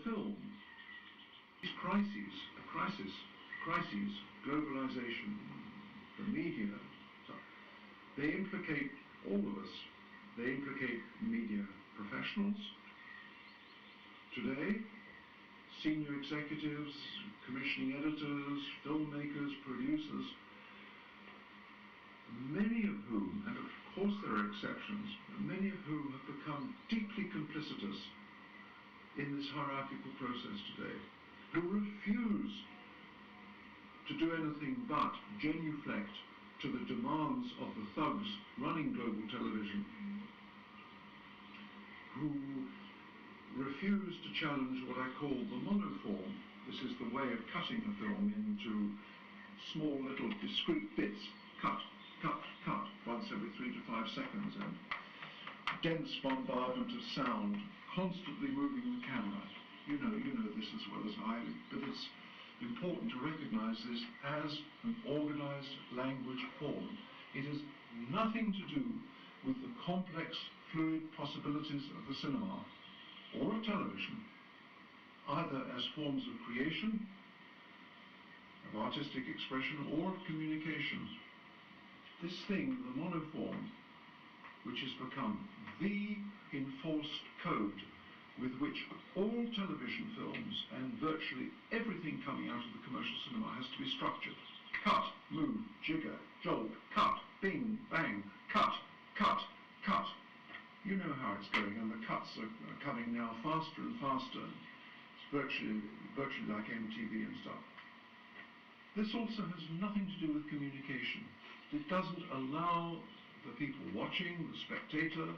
film. These crises, globalization, the media, they implicate all of us. They implicate media professionals today, senior executives, commissioning editors, filmmakers, producers, many of whom, and of course there are exceptions, many of whom have become deeply complicitous in this hierarchical process today, who refuse to do anything but genuflect to the demands of the thugs running global television, who refuse to challenge what I call the monoform. This is the way of cutting a film into small little discrete bits, cut, cut, cut, once every 3 to 5 seconds, and dense bombardment of sound, constantly moving the camera. You know this as well as I, but it's important to recognize this as an organized language form. It has nothing to do with the complex, fluid possibilities of the cinema or of television, either as forms of creation, of artistic expression, or of communication. This thing, the monoform, which has become the enforced code with which all television films and virtually everything coming out of the commercial cinema has to be structured. Cut, move, jigger, jolt, cut, bing, bang, cut, cut, cut. You know how it's going, and the cuts are coming now faster and faster. It's virtually like MTV and stuff. This also has nothing to do with communication. It doesn't allow the people watching, the spectator,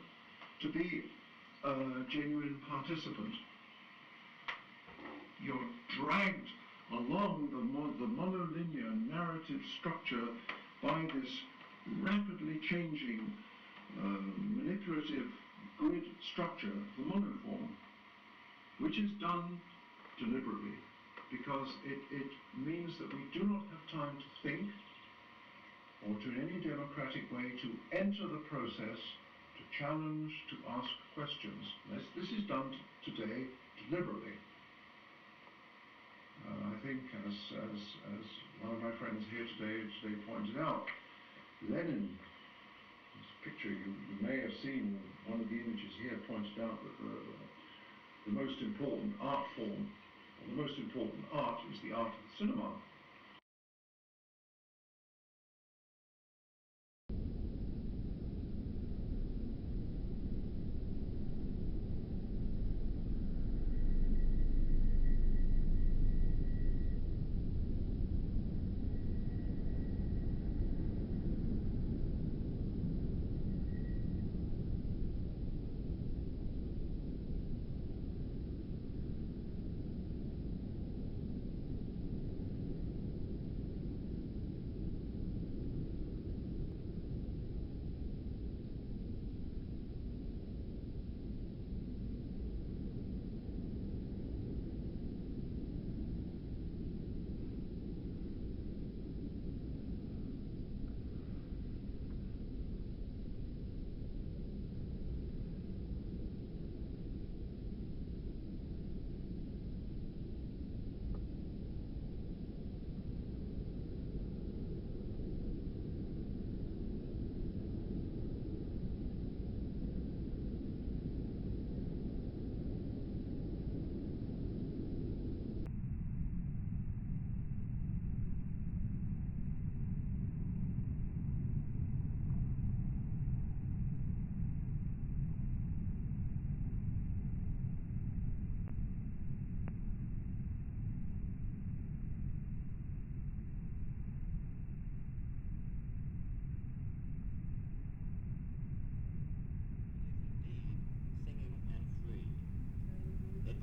to be a genuine participant. You're dragged along the monolinear narrative structure by this rapidly changing manipulative grid structure, the monoform, which is done deliberately because it means that we do not have time to think or to in any democratic way to enter the process, to challenge, to ask questions. This is done today deliberately. I think, as one of my friends here today pointed out, Lenin, this picture you may have seen, one of the images here pointed out that the most important art form, or the most important art, is the art of the cinema.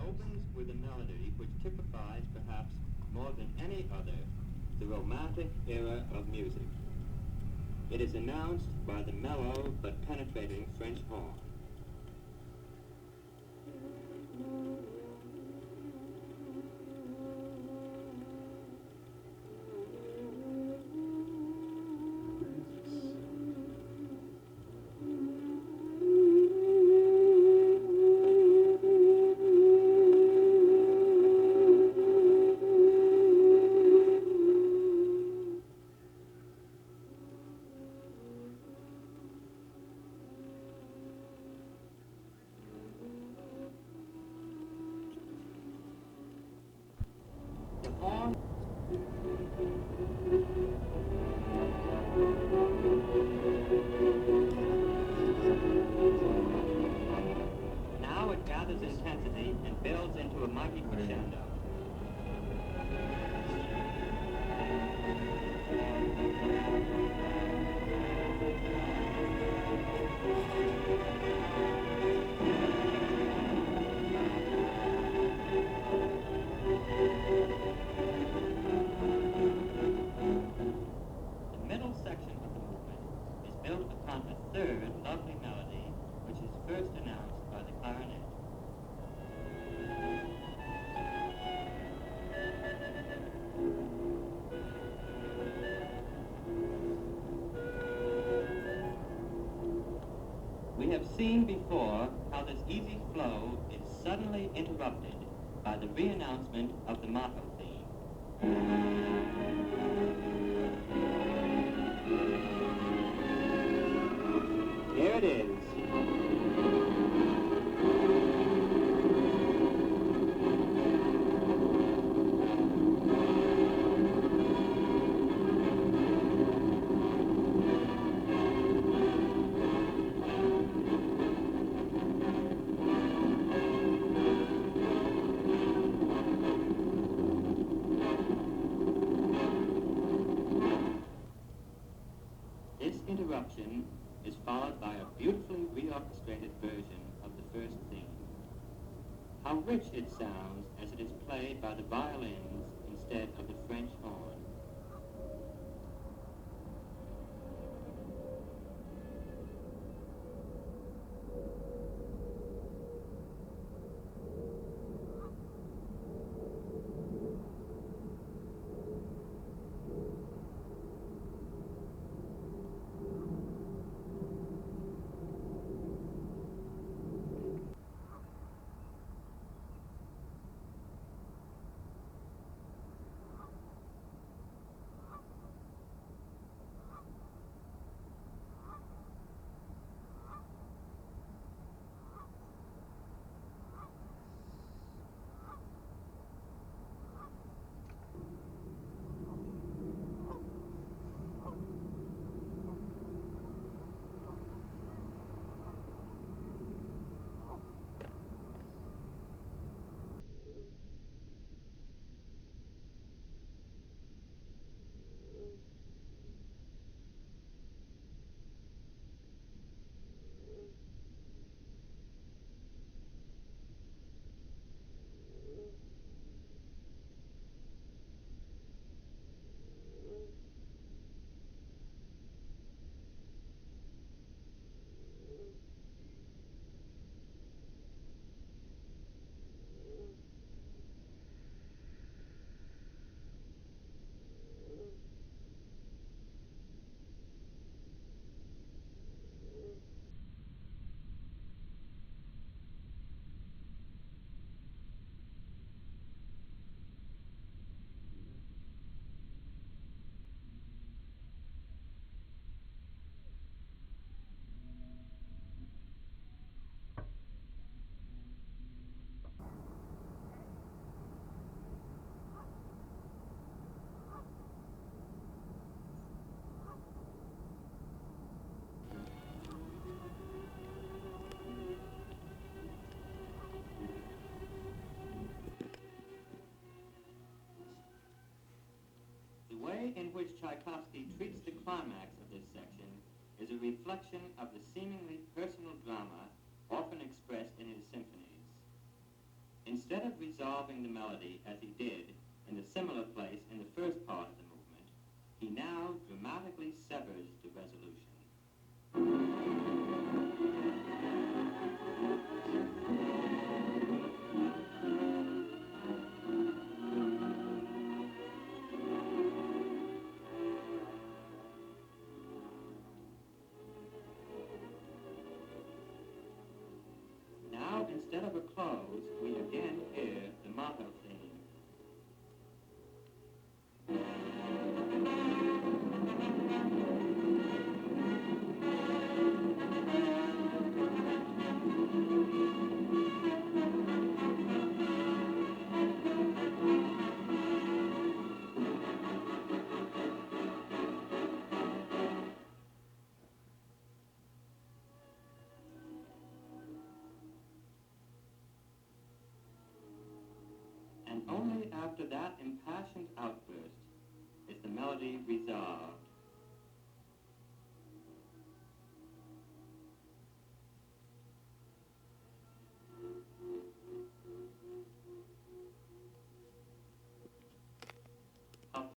Opens with a melody which typifies, perhaps more than any other, the Romantic era of music. It is announced by the mellow but penetrating French horn. intensity and builds into a mighty crescendo. The middle section of the movement is built upon a third lovely melody, which is first announced by the clarinet. We have seen before how this easy flow is suddenly interrupted by the re-announcement of the motto theme. Here it is. This interruption is followed by a beautifully reorchestrated version of the first theme. How rich it sounds as it is played by the violins instead of the French horn. The way in which Tchaikovsky treats the climax of this section is a reflection of the seemingly personal drama often expressed in his symphonies. Instead of resolving the melody as he did in the similar place in the first part of the movement, he now dramatically severs the resolution. Now, instead of a close, we again hear the motto theme. after that impassioned outburst is the melody Resolve.